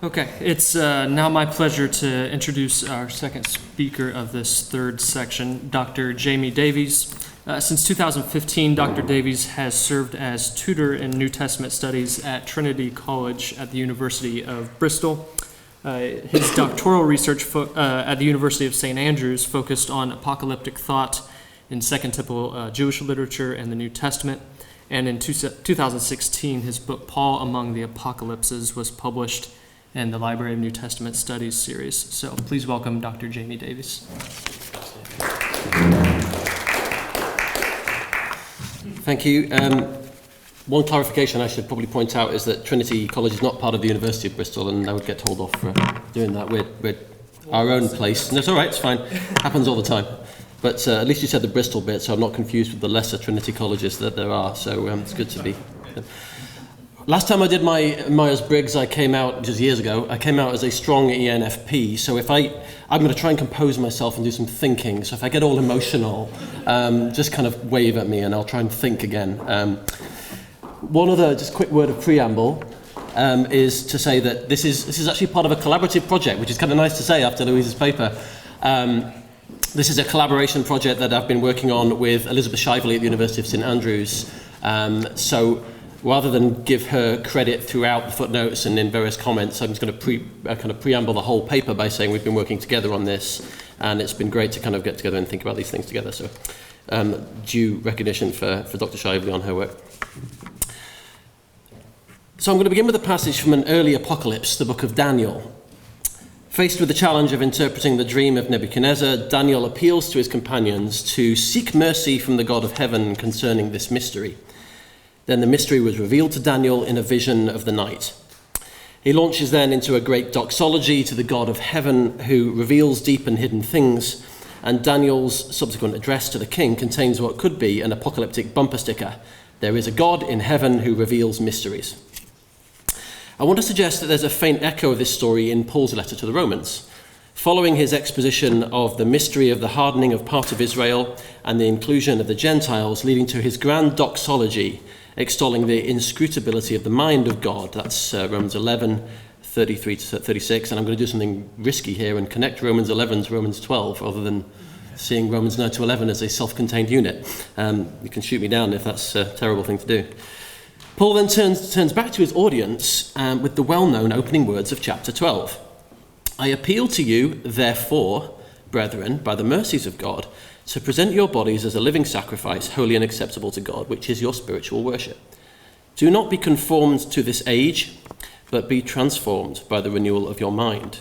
Okay, it's now my pleasure to introduce our second speaker of this third section, Dr. Jaime Davies. Since 2015, Dr. Davies has served as tutor in New Testament studies at Trinity College at the University of Bristol. His doctoral research at the University of St. Andrews focused on apocalyptic thought in Second Temple Jewish literature and the New Testament. And in 2016, his book, Paul Among the Apocalypses, was published in the Library of New Testament Studies series. So please welcome Dr. Jaime Davies. Thank you. One clarification I should probably point out is that Trinity College is not part of the University of Bristol, and I would get told off for doing that. We're our own place. No, it's all right, it's fine. Happens all the time. But at least you said the Bristol bit, so I'm not confused with the lesser Trinity colleges that there are, so it's good to be. Last time I did my Myers-Briggs, I came out, just years ago, I came out as a strong ENFP, so if I'm going to try and compose myself and do some thinking, so if I get all emotional, just kind of wave at me and I'll try and think again. One other just quick word of preamble is to say that this is actually part of a collaborative project, which is kind of nice to say after Louise's paper. This is a collaboration project that I've been working on with Elizabeth Shively at the University of St. Andrews. So rather than give her credit throughout the footnotes and in various comments, I'm just going to kind of preamble the whole paper by saying we've been working together on this, and it's been great to kind of get together and think about these things together. So due recognition for Dr. Shively on her work. So I'm going to begin with a passage from an early apocalypse, the book of Daniel. Faced with the challenge of interpreting the dream of Nebuchadnezzar, Daniel appeals to his companions to seek mercy from the God of heaven concerning this mystery. Then the mystery was revealed to Daniel in a vision of the night. He launches then into a great doxology to the God of heaven, who reveals deep and hidden things, and Daniel's subsequent address to the king contains what could be an apocalyptic bumper sticker. There is a God in heaven who reveals mysteries. I want to suggest that there's a faint echo of this story in Paul's letter to the Romans. Following his exposition of the mystery of the hardening of part of Israel and the inclusion of the Gentiles, leading to his grand doxology, extolling the inscrutability of the mind of God. That's Romans 11, 33 to 36. And I'm going to do something risky here and connect Romans 11 to Romans 12, rather than seeing Romans 9 to 11 as a self-contained unit. You can shoot me down if that's a terrible thing to do. Paul then turns back to his audience with the well-known opening words of chapter 12. I appeal to you, therefore, brethren, by the mercies of God, to present your bodies as a living sacrifice, holy and acceptable to God, which is your spiritual worship. Do not be conformed to this age, but be transformed by the renewal of your mind,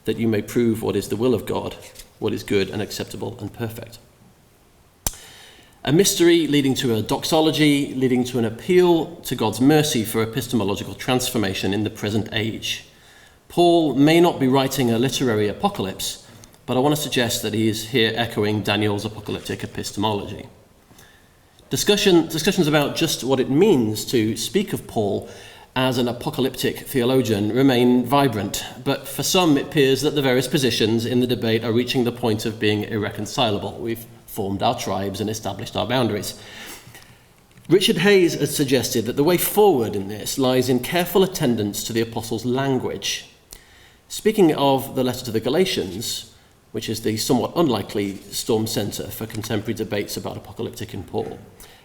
that you may prove what is the will of God, what is good and acceptable and perfect. A mystery leading to a doxology, leading to an appeal to God's mercy for epistemological transformation in the present age. Paul may not be writing a literary apocalypse, but I want to suggest that he is here echoing Daniel's apocalyptic epistemology. Discussions about just what it means to speak of Paul as an apocalyptic theologian remain vibrant, but for some it appears that the various positions in the debate are reaching the point of being irreconcilable. We've formed our tribes and established our boundaries. Richard Hayes has suggested that the way forward in this lies in careful attendance to the apostles' language. Speaking of the letter to the Galatians, which is the somewhat unlikely storm centre for contemporary debates about apocalyptic in Paul,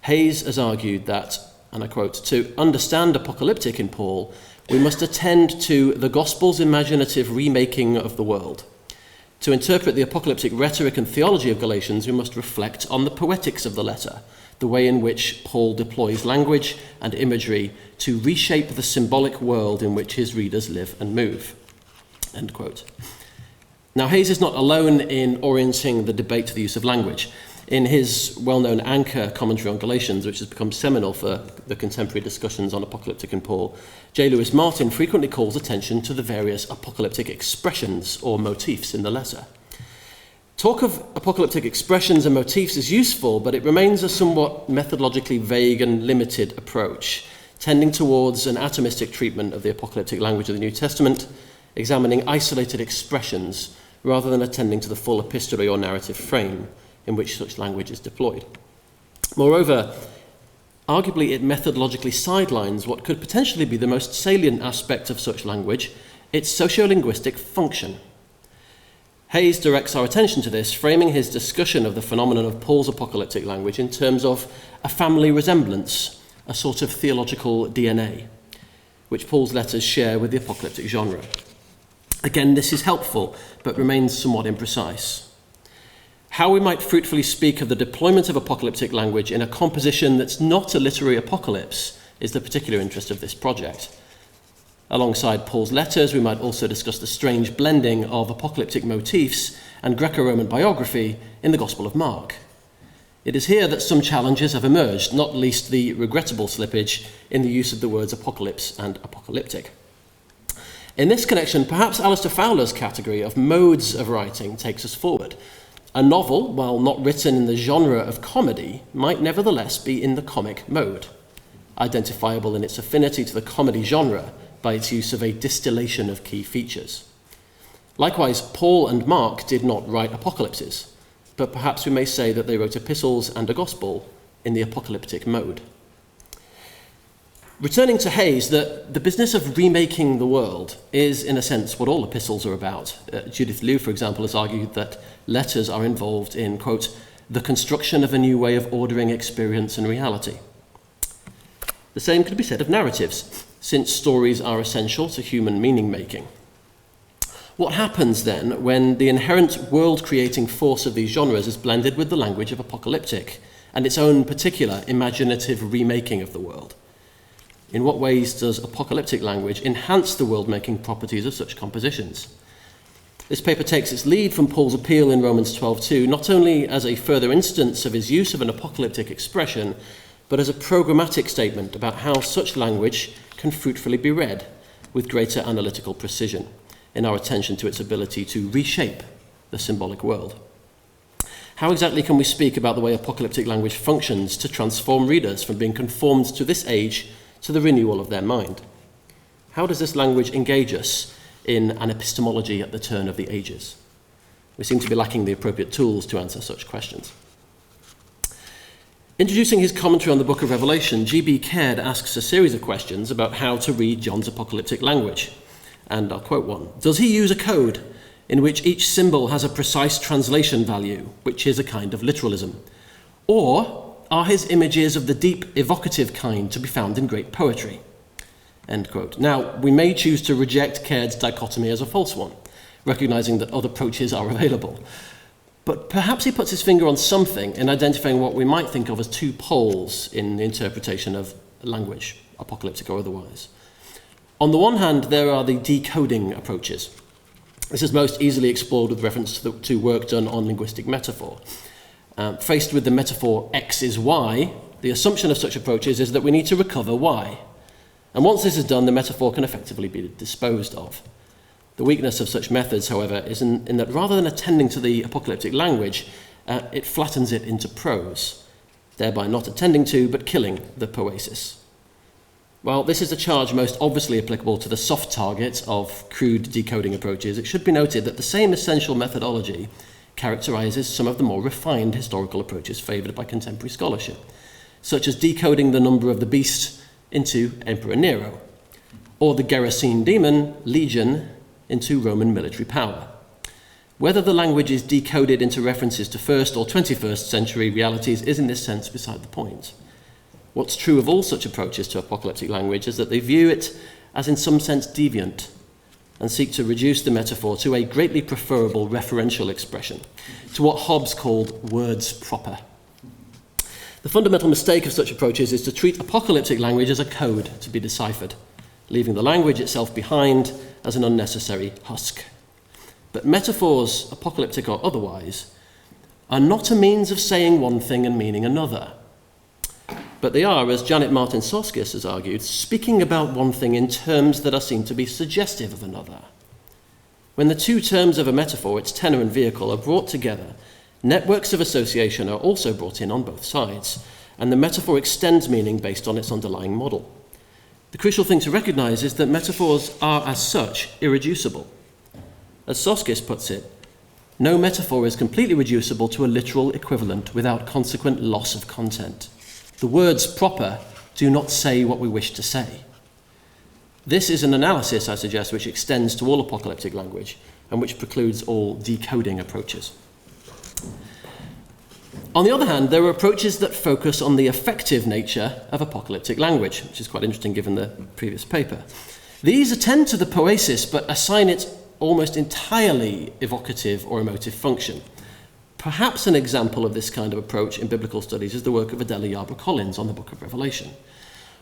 Hayes has argued that, and I quote, to understand apocalyptic in Paul, we must attend to the gospel's imaginative remaking of the world. To interpret the apocalyptic rhetoric and theology of Galatians, we must reflect on the poetics of the letter, the way in which Paul deploys language and imagery to reshape the symbolic world in which his readers live and move. End quote. Now, Hayes is not alone in orienting the debate to the use of language. In his well-known anchor commentary on Galatians, which has become seminal for the contemporary discussions on apocalyptic in Paul, J. Lewis Martin frequently calls attention to the various apocalyptic expressions or motifs in the letter. Talk of apocalyptic expressions and motifs is useful, but it remains a somewhat methodologically vague and limited approach, tending towards an atomistic treatment of the apocalyptic language of the New Testament, examining isolated expressions rather than attending to the full epistolary or narrative frame in which such language is deployed. Moreover, arguably it methodologically sidelines what could potentially be the most salient aspect of such language, its sociolinguistic function. Hayes directs our attention to this, framing his discussion of the phenomenon of Paul's apocalyptic language in terms of a family resemblance, a sort of theological DNA, which Paul's letters share with the apocalyptic genre. Again, this is helpful, but remains somewhat imprecise. How we might fruitfully speak of the deployment of apocalyptic language in a composition that's not a literary apocalypse is the particular interest of this project. Alongside Paul's letters, we might also discuss the strange blending of apocalyptic motifs and Greco-Roman biography in the Gospel of Mark. It is here that some challenges have emerged, not least the regrettable slippage in the use of the words apocalypse and apocalyptic. In this connection, perhaps Alistair Fowler's category of modes of writing takes us forward. A novel, while not written in the genre of comedy, might nevertheless be in the comic mode, identifiable in its affinity to the comedy genre by its use of a distillation of key features. Likewise, Paul and Mark did not write apocalypses, but perhaps we may say that they wrote epistles and a gospel in the apocalyptic mode. Returning to Hayes, the business of remaking the world is, in a sense, what all epistles are about. Judith Liu, for example, has argued that letters are involved in, quote, the construction of a new way of ordering experience and reality. The same could be said of narratives, since stories are essential to human meaning-making. What happens then when the inherent world-creating force of these genres is blended with the language of apocalyptic and its own particular imaginative remaking of the world? In what ways does apocalyptic language enhance the world-making properties of such compositions? This paper takes its lead from Paul's appeal in Romans 12:2, not only as a further instance of his use of an apocalyptic expression, but as a programmatic statement about how such language can fruitfully be read with greater analytical precision in our attention to its ability to reshape the symbolic world. How exactly can we speak about the way apocalyptic language functions to transform readers from being conformed to this age to the renewal of their mind? How does this language engage us in an epistemology at the turn of the ages? We seem to be lacking the appropriate tools to answer such questions. Introducing his commentary on the book of Revelation, G.B. Caird asks a series of questions about how to read John's apocalyptic language. And I'll quote one. Does he use a code in which each symbol has a precise translation value, which is a kind of literalism? Or are his images of the deep, evocative kind to be found in great poetry? End quote. Now, we may choose to reject Caird's dichotomy as a false one, recognizing that other approaches are available. But perhaps he puts his finger on something in identifying what we might think of as two poles in the interpretation of language, apocalyptic or otherwise. On the one hand, there are the decoding approaches. This is most easily explored with reference to work done on linguistic metaphor. Faced with the metaphor X is Y, the assumption of such approaches is that we need to recover Y. And once this is done, the metaphor can effectively be disposed of. The weakness of such methods, however, is in that rather than attending to the apocalyptic language, it flattens it into prose, thereby not attending to, but killing the poesis. While this is a charge most obviously applicable to the soft target of crude decoding approaches, it should be noted that the same essential methodology characterizes some of the more refined historical approaches favored by contemporary scholarship, such as decoding the number of the beast into Emperor Nero, or the Gerasene demon, Legion, into Roman military power. Whether the language is decoded into references to 1st or 21st century realities is in this sense beside the point. What's true of all such approaches to apocalyptic language is that they view it as in some sense deviant and seek to reduce the metaphor to a greatly preferable referential expression, to what Hobbes called words proper. The fundamental mistake of such approaches is to treat apocalyptic language as a code to be deciphered, leaving the language itself behind as an unnecessary husk. But metaphors, apocalyptic or otherwise, are not a means of saying one thing and meaning another. But they are, as Janet Martin Soskis has argued, speaking about one thing in terms that are seen to be suggestive of another. When the two terms of a metaphor, its tenor and vehicle, are brought together, networks of association are also brought in on both sides, and the metaphor extends meaning based on its underlying model. The crucial thing to recognize is that metaphors are, as such, irreducible. As Soskis puts it, no metaphor is completely reducible to a literal equivalent without consequent loss of content. The words proper do not say what we wish to say. This is an analysis, I suggest, which extends to all apocalyptic language and which precludes all decoding approaches. On the other hand, there are approaches that focus on the effective nature of apocalyptic language, which is quite interesting given the previous paper. These attend to the poesis, but assign it almost entirely evocative or emotive function. Perhaps an example of this kind of approach in biblical studies is the work of Adela Yarbrough-Collins on the Book of Revelation.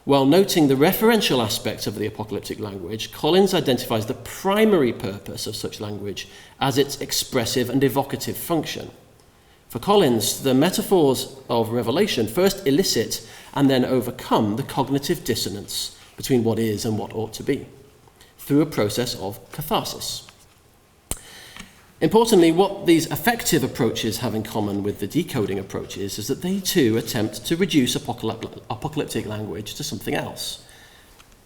While noting the referential aspects of the apocalyptic language, Collins identifies the primary purpose of such language as its expressive and evocative function. For Collins, the metaphors of Revelation first elicit and then overcome the cognitive dissonance between what is and what ought to be, through a process of catharsis. Importantly, what these effective approaches have in common with the decoding approaches is that they too attempt to reduce apocalyptic language to something else.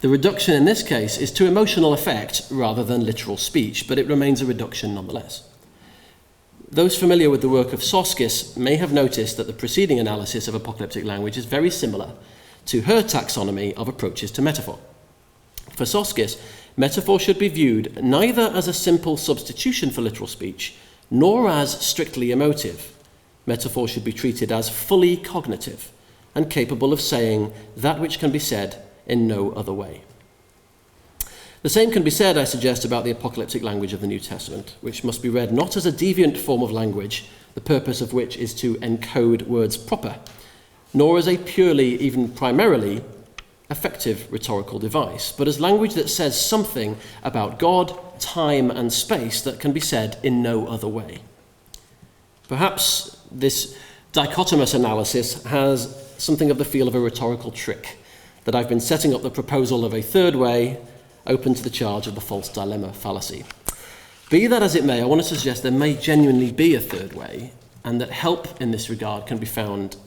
The reduction in this case is to emotional effect rather than literal speech, but it remains a reduction nonetheless. Those familiar with the work of Soskis may have noticed that the preceding analysis of apocalyptic language is very similar to her taxonomy of approaches to metaphor. For Soskis, metaphor should be viewed neither as a simple substitution for literal speech, nor as strictly emotive. Metaphor should be treated as fully cognitive and capable of saying that which can be said in no other way. The same can be said, I suggest, about the apocalyptic language of the New Testament, which must be read not as a deviant form of language, the purpose of which is to encode words proper, nor as a purely, even primarily, effective rhetorical device, but as language that says something about God, time, and space that can be said in no other way. Perhaps this dichotomous analysis has something of the feel of a rhetorical trick, that I've been setting up the proposal of a third way, open to the charge of the false dilemma fallacy. Be that as it may, I want to suggest there may genuinely be a third way, and that help in this regard can be found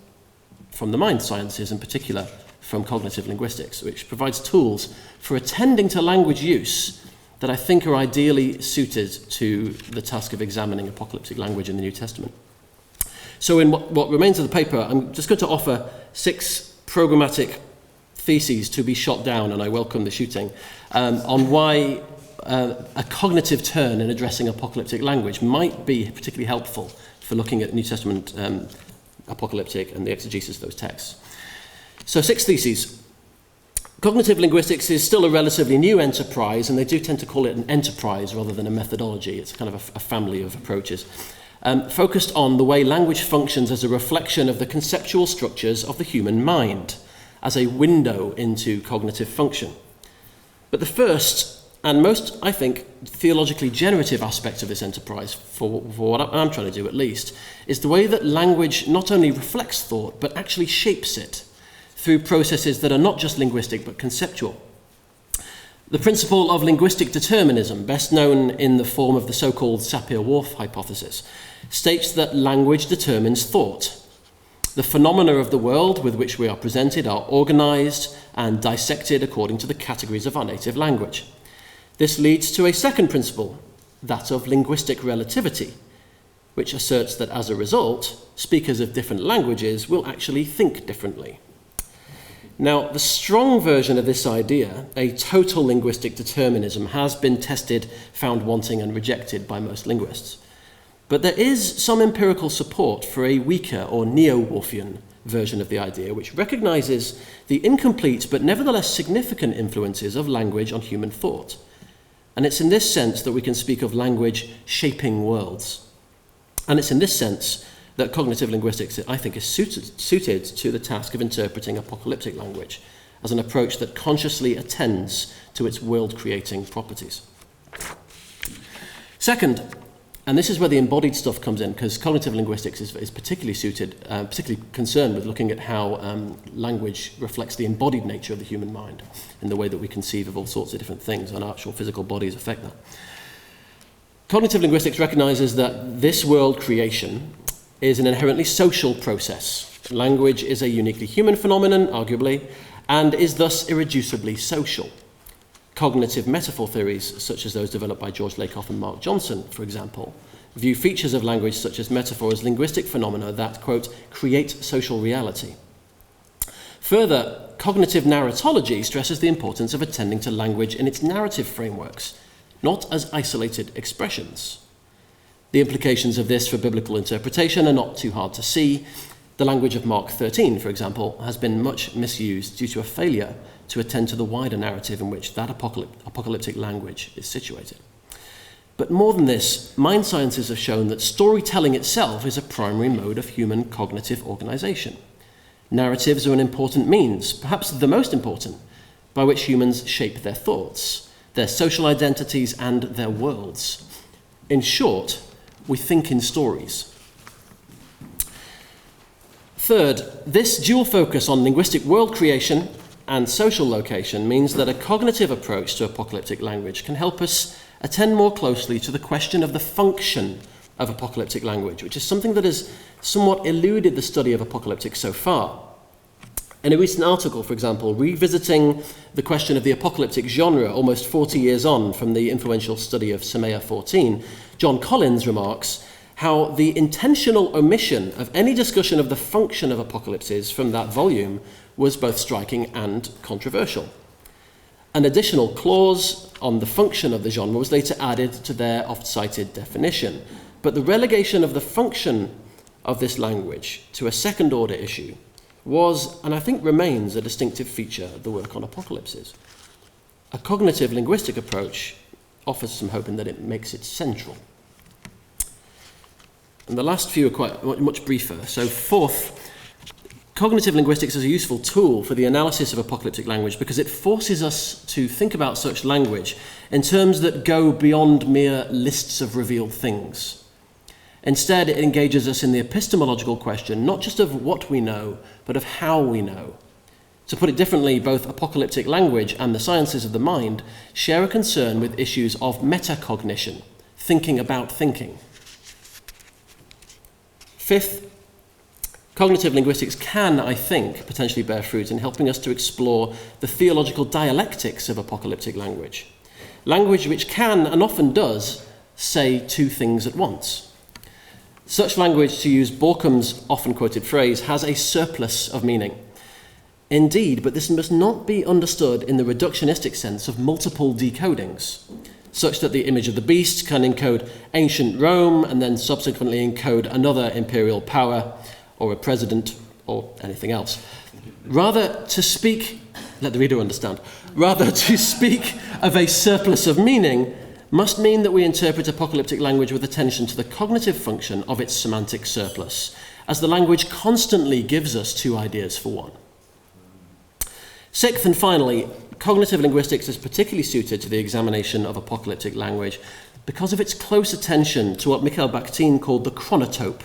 from the mind sciences, in particular from cognitive linguistics, which provides tools for attending to language use that I think are ideally suited to the task of examining apocalyptic language in the New Testament. So in what remains of the paper, I'm just going to offer 6 programmatic theses to be shot down, and I welcome the shooting, on why a cognitive turn in addressing apocalyptic language might be particularly helpful for looking at New Testament apocalyptic and the exegesis of those texts. So 6 theses. Cognitive linguistics is still a relatively new enterprise, and they do tend to call it an enterprise rather than a methodology. It's kind of a family of approaches, focused on the way language functions as a reflection of the conceptual structures of the human mind, as a window into cognitive function. But the first and most, I think, theologically generative aspect of this enterprise, for what I'm trying to do at least, is the way that language not only reflects thought, but actually shapes it through processes that are not just linguistic, but conceptual. The principle of linguistic determinism, best known in the form of the so-called Sapir-Whorf hypothesis, states that language determines thought. The phenomena of the world with which we are presented are organized and dissected according to the categories of our native language. This leads to a second principle, that of linguistic relativity, which asserts that as a result, speakers of different languages will actually think differently. Now, the strong version of this idea, a total linguistic determinism, has been tested, found wanting, and rejected by most linguists. But there is some empirical support for a weaker or neo-Whorfian version of the idea, which recognizes the incomplete but nevertheless significant influences of language on human thought. And it's in this sense that we can speak of language shaping worlds. And it's in this sense that cognitive linguistics, I think, is suited to the task of interpreting apocalyptic language as an approach that consciously attends to its world-creating properties. Second, and this is where the embodied stuff comes in, because cognitive linguistics is particularly concerned with looking at how language reflects the embodied nature of the human mind in the way that we conceive of all sorts of different things, and actual physical bodies affect that. Cognitive linguistics recognizes that this world creation is an inherently social process. Language is a uniquely human phenomenon, arguably, and is thus irreducibly social. Cognitive metaphor theories, such as those developed by George Lakoff and Mark Johnson, for example, view features of language such as metaphor as linguistic phenomena that, quote, create social reality. Further, cognitive narratology stresses the importance of attending to language in its narrative frameworks, not as isolated expressions. The implications of this for biblical interpretation are not too hard to see. The language of Mark 13, for example, has been much misused due to a failure to attend to the wider narrative in which that apocalyptic language is situated. But more than this, mind sciences have shown that storytelling itself is a primary mode of human cognitive organization. Narratives are an important means, perhaps the most important, by which humans shape their thoughts, their social identities, and their worlds. In short, we think in stories. Third, this dual focus on linguistic world creation and social location means that a cognitive approach to apocalyptic language can help us attend more closely to the question of the function of apocalyptic language, which is something that has somewhat eluded the study of apocalyptic so far. In a recent article, for example, revisiting the question of the apocalyptic genre almost 40 years on from the influential study of Semea 14, John Collins remarks how the intentional omission of any discussion of the function of apocalypses from that volume was both striking and controversial. An additional clause on the function of the genre was later added to their oft-cited definition, but the relegation of the function of this language to a second-order issue was, and I think remains, a distinctive feature of the work on apocalypses. A cognitive linguistic approach offers some hope in that it makes it central. And the last few are quite much briefer. So fourth, cognitive linguistics is a useful tool for the analysis of apocalyptic language because it forces us to think about such language in terms that go beyond mere lists of revealed things. Instead, it engages us in the epistemological question, not just of what we know, but of how we know. To put it differently, both apocalyptic language and the sciences of the mind share a concern with issues of metacognition, thinking about thinking. Fifth, cognitive linguistics can, I think, potentially bear fruit in helping us to explore the theological dialectics of apocalyptic language. Language which can, and often does, say two things at once. Such language, to use Borkham's often quoted phrase, has a surplus of meaning. Indeed, but this must not be understood in the reductionistic sense of multiple decodings, such that the image of the beast can encode ancient Rome and then subsequently encode another imperial power or a president or anything else. Rather, to speak, let the reader understand, rather to speak of a surplus of meaning must mean that we interpret apocalyptic language with attention to the cognitive function of its semantic surplus, as the language constantly gives us two ideas for one. Sixth and finally, cognitive linguistics is particularly suited to the examination of apocalyptic language because of its close attention to what Mikhail Bakhtin called the chronotope,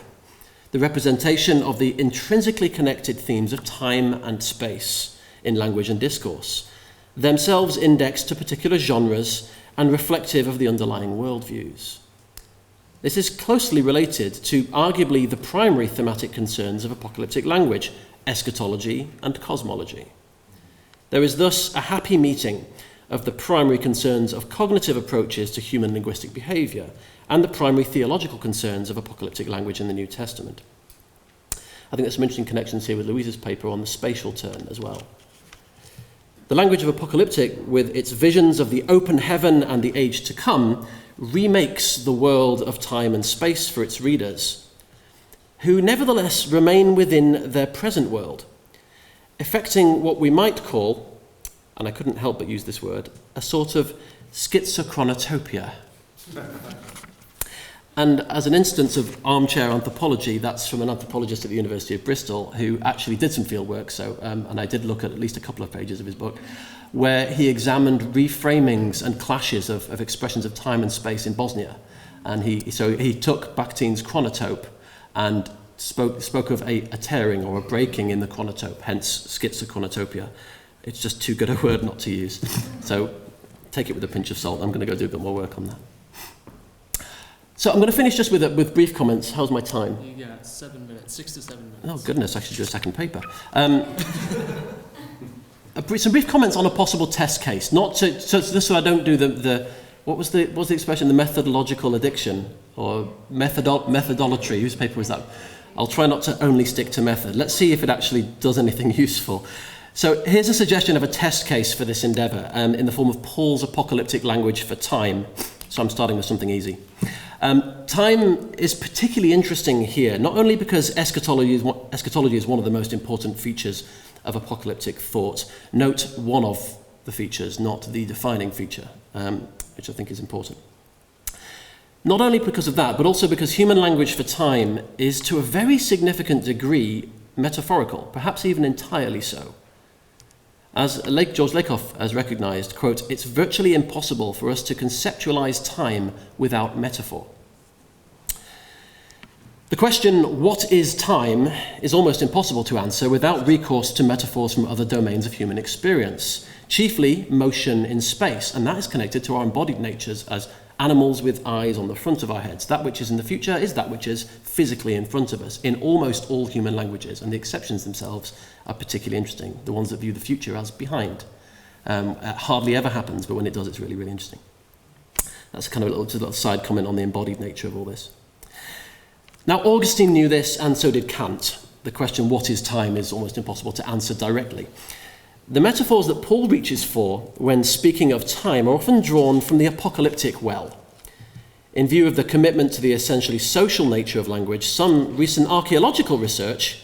the representation of the intrinsically connected themes of time and space in language and discourse, themselves indexed to particular genres and reflective of the underlying worldviews. This is closely related to arguably the primary thematic concerns of apocalyptic language, eschatology and cosmology. There is thus a happy meeting of the primary concerns of cognitive approaches to human linguistic behavior and the primary theological concerns of apocalyptic language in the New Testament. I think there's some interesting connections here with Louise's paper on the spatial turn as well. The language of apocalyptic, with its visions of the open heaven and the age to come, remakes the world of time and space for its readers, who nevertheless remain within their present world, effecting what we might call, and I couldn't help but use this word, a sort of schizochronotopia. And as an instance of armchair anthropology, that's from an anthropologist at the University of Bristol who actually did some field work, and I did look at least a couple of pages of his book, where he examined reframings and clashes of expressions of time and space in Bosnia. And he took Bakhtin's chronotope and spoke of a tearing or a breaking in the chronotope, hence schizochronotopia. It's just too good a word not to use. So take it with a pinch of salt. I'm going to go do a bit more work on that. So I'm going to finish just with brief comments. How's my time? You got 7 minutes, 6 to 7 minutes. Oh goodness, I should do a second paper. Some brief comments on a possible test case, not so I don't do the what was the expression, the methodological addiction or methodolatry. Whose paper was that? I'll try not to only stick to method. Let's see if it actually does anything useful. So here's a suggestion of a test case for this endeavour in the form of Paul's apocalyptic language for time. So I'm starting with something easy. Time is particularly interesting here, not only because eschatology is one of the most important features of apocalyptic thought. Note one of the features, not the defining feature, which I think is important. Not only because of that, but also because human language for time is to a very significant degree metaphorical, perhaps even entirely so. As George Lakoff has recognised, quote, "It's virtually impossible for us to conceptualise time without metaphor." The question, what is time, is almost impossible to answer without recourse to metaphors from other domains of human experience, chiefly motion in space, and that is connected to our embodied natures as animals with eyes on the front of our heads. That which is in the future is that which is physically in front of us in almost all human languages, and the exceptions themselves are particularly interesting, the ones that view the future as behind. It hardly ever happens, but when it does, it's really, really interesting. That's kind of a little side comment on the embodied nature of all this. Now, Augustine knew this, and so did Kant. The question, what is time, is almost impossible to answer directly. The metaphors that Paul reaches for when speaking of time are often drawn from the apocalyptic well. In view of the commitment to the essentially social nature of language, some recent archaeological research,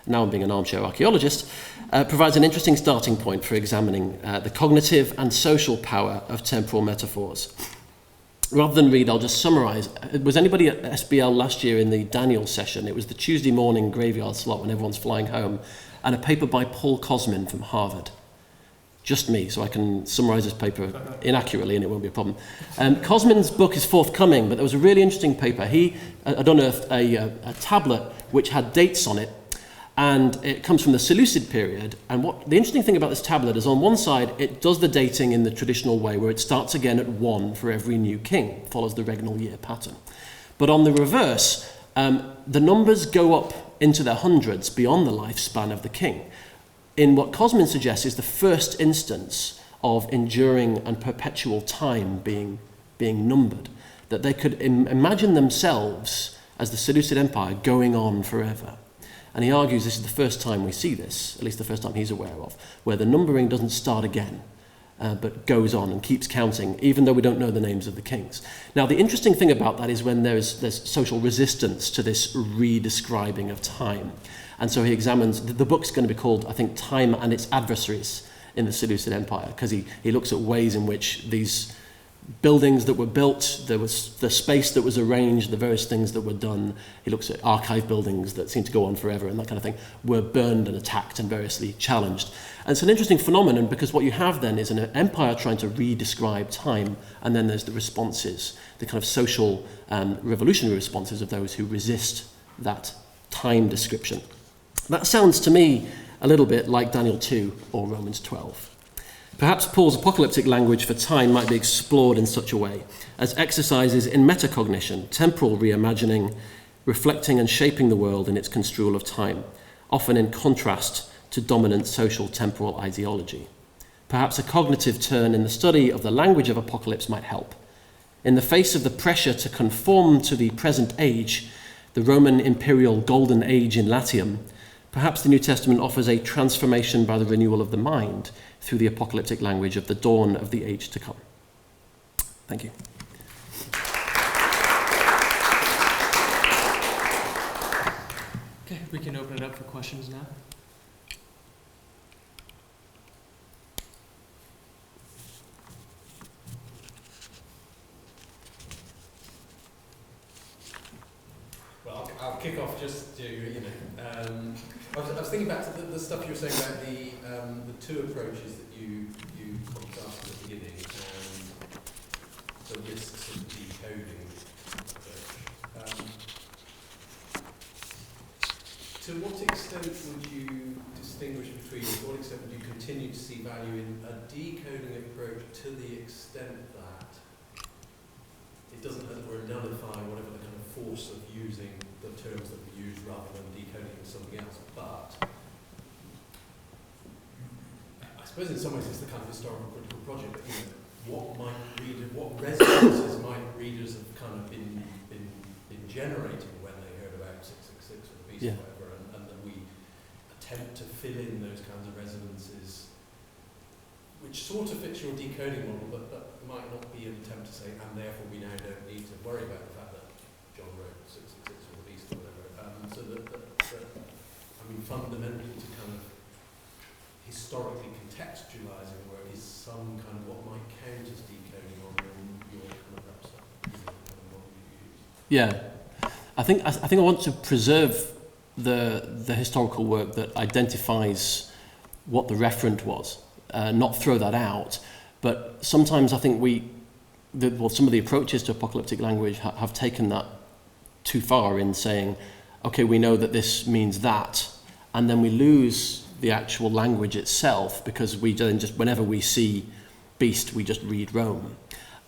now I'm being an armchair archaeologist, provides an interesting starting point for examining the cognitive and social power of temporal metaphors. Rather than read, I'll just summarise. Was anybody at SBL last year in the Daniel session? It was the Tuesday morning graveyard slot when everyone's flying home, and a paper by Paul Cosmin from Harvard. Just me, so I can summarise this paper inaccurately and it won't be a problem. Cosmin's book is forthcoming, but there was a really interesting paper. He had unearthed a tablet which had dates on it, and it comes from the Seleucid period. And what the interesting thing about this tablet is, on one side, it does the dating in the traditional way, where it starts again at 1 for every new king, follows the regnal year pattern. But on the reverse, the numbers go up into their hundreds beyond the lifespan of the king, in what Cosmin suggests is the first instance of enduring and perpetual time being numbered, that they could imagine themselves as the Seleucid Empire going on forever. And he argues this is the first time we see this, at least the first time he's aware of, where the numbering doesn't start again, but goes on and keeps counting, even though we don't know the names of the kings. Now, the interesting thing about that is when there's social resistance to this redescribing of time. And so he examines, the book's going to be called, I think, Time and Its Adversaries in the Seleucid Empire, because he looks at ways in which these buildings that were built, there was the space that was arranged, the various things that were done. He looks at archive buildings that seem to go on forever and that kind of thing, were burned and attacked and variously challenged. And it's an interesting phenomenon, because what you have then is an empire trying to redescribe time, and then there's the responses, the kind of social revolutionary responses of those who resist that time description. That sounds to me a little bit like Daniel 2 or Romans 12. Perhaps Paul's apocalyptic language for time might be explored in such a way, as exercises in metacognition, temporal reimagining, reflecting and shaping the world in its construal of time, often in contrast to dominant social temporal ideology. Perhaps a cognitive turn in the study of the language of apocalypse might help. In the face of the pressure to conform to the present age, the Roman imperial golden age in Latium, perhaps the New Testament offers a transformation by the renewal of the mind through the apocalyptic language of the dawn of the age to come. Thank you. Okay, we can open it up for questions now. Well, I'll kick off just to, I was thinking back to the stuff you were saying about the two approaches that you pointed out at the beginning, and the risks of decoding approach. To what extent would you distinguish between, to what extent would you continue to see value in a decoding approach to the extent that it doesn't, as it were, nullify whatever the kind of force of using the terms that we use rather than decoding into something else, but I suppose in some ways it's the kind of historical critical project, but what resonances might readers have kind of been generating when they heard about 666 or the beast Yeah. or whatever, and that we attempt to fill in those kinds of resonances, which sort of fits your decoding model, but might not be an attempt to say, and therefore we now don't need to worry about the fact that John wrote 666 or the Beast or whatever. So I mean, fundamental to kind of historically contextualising work is some kind of what might count as decoding on your kind of website, kind of model you use. Yeah, I think I want to preserve the historical work that identifies what the referent was, not throw that out. But sometimes I think some of the approaches to apocalyptic language have taken that too far in saying, okay, we know that this means that, and then we lose the actual language itself because we then just, whenever we see beast, we just read Rome.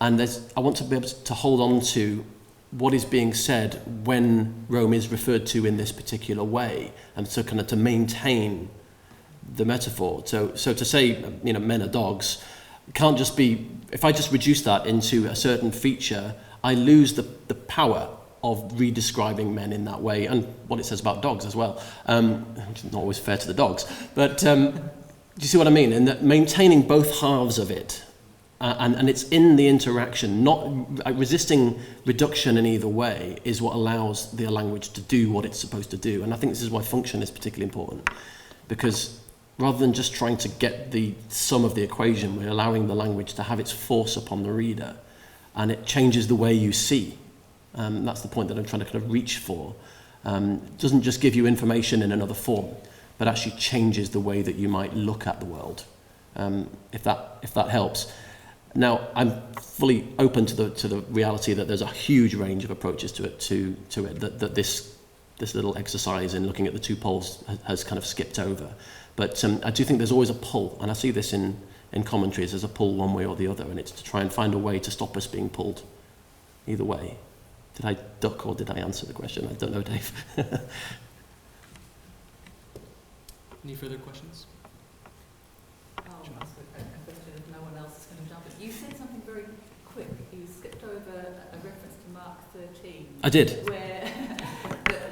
And I want to be able to hold on to what is being said when Rome is referred to in this particular way, and so kind of to maintain the metaphor. So to say, men are dogs, can't just be, if I just reduce that into a certain feature, I lose the power of redescribing men in that way, and what it says about dogs as well, which is not always fair to the dogs. But do you see what I mean? In that maintaining both halves of it, and it's in the interaction, not resisting reduction in either way, is what allows the language to do what it's supposed to do. And I think this is why function is particularly important, because rather than just trying to get the sum of the equation, we're allowing the language to have its force upon the reader, and it changes the way you see. That's the point that I'm trying to kind of reach for. It doesn't just give you information in another form, but actually changes the way that you might look at the world, if that helps. Now, I'm fully open to the reality that there's a huge range of approaches to it that this little exercise in looking at the two poles has kind of skipped over. But I do think there's always a pull, and I see this in commentaries, there's a pull one way or the other, and it's to try and find a way to stop us being pulled either way. Did I duck or did I answer the question? I don't know, Dave. Any further questions? I'll ask a question if no one else is going to jump in. You said something very quick. You skipped over a reference to Mark 13. I did. Where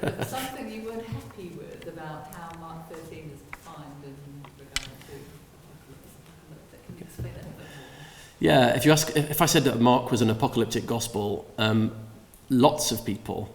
there was something you weren't happy with about how Mark 13 is defined in regard to apocalyptic. Can you explain that a bit more? Yeah, if I said that Mark was an apocalyptic gospel, lots of people,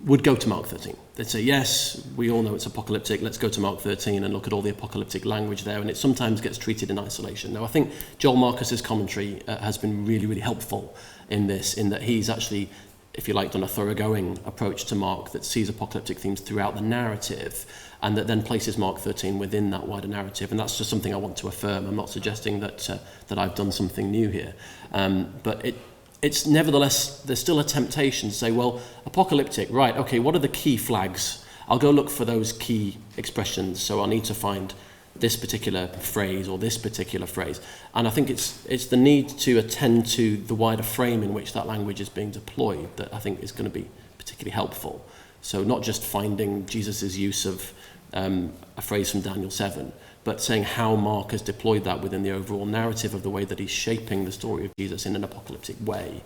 would go to Mark 13. They'd say, yes, we all know it's apocalyptic, let's go to Mark 13 and look at all the apocalyptic language there, and it sometimes gets treated in isolation. Now, I think Joel Marcus's commentary has been really, really helpful in this, in that he's actually, if you like, done a thoroughgoing approach to Mark that sees apocalyptic themes throughout the narrative, and that then places Mark 13 within that wider narrative. And that's just something I want to affirm. I'm not suggesting that I've done something new here. But it's nevertheless, there's still a temptation to say, well, apocalyptic, right, okay, what are the key flags? I'll go look for those key expressions, so I'll need to find this particular phrase or this particular phrase. And I think it's the need to attend to the wider frame in which that language is being deployed that I think is going to be particularly helpful. So not just finding Jesus' use of a phrase from Daniel 7, but saying how Mark has deployed that within the overall narrative of the way that he's shaping the story of Jesus in an apocalyptic way.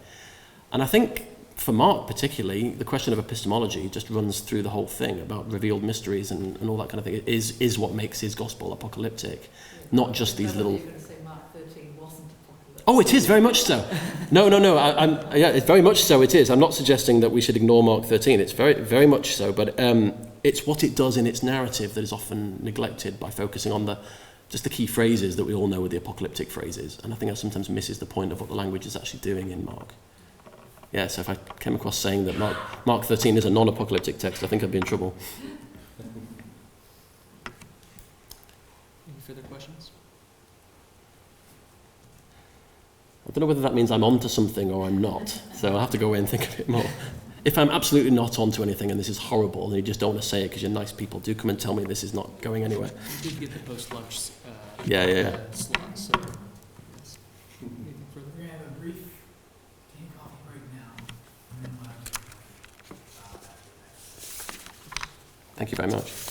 And I think for Mark particularly, the question of epistemology just runs through the whole thing about revealed mysteries and all that kind of thing. It is what makes his gospel apocalyptic, not just these little... You're going to say Mark 13 wasn't apocalyptic. Oh, it is very much so. No. Yeah, it's very much so. It is. I'm not suggesting that we should ignore Mark 13. It's very, very much so. But it's what it does in its narrative that is often neglected by focusing on just the key phrases that we all know are the apocalyptic phrases. And I think that sometimes misses the point of what the language is actually doing in Mark. Yeah, so if I came across saying that Mark 13 is a non-apocalyptic text, I think I'd be in trouble. Any further questions? I don't know whether that means I'm onto something or I'm not, so I'll have to go away and think a bit more. If I'm absolutely not onto anything and this is horrible and you just don't want to say it because you're nice people, do come and tell me this is not going anywhere. We did get the post-lunch Yeah. slot, so... yes. Anything further? We're going to have a brief tea and coffee break now, and then we'll have Thank you very much.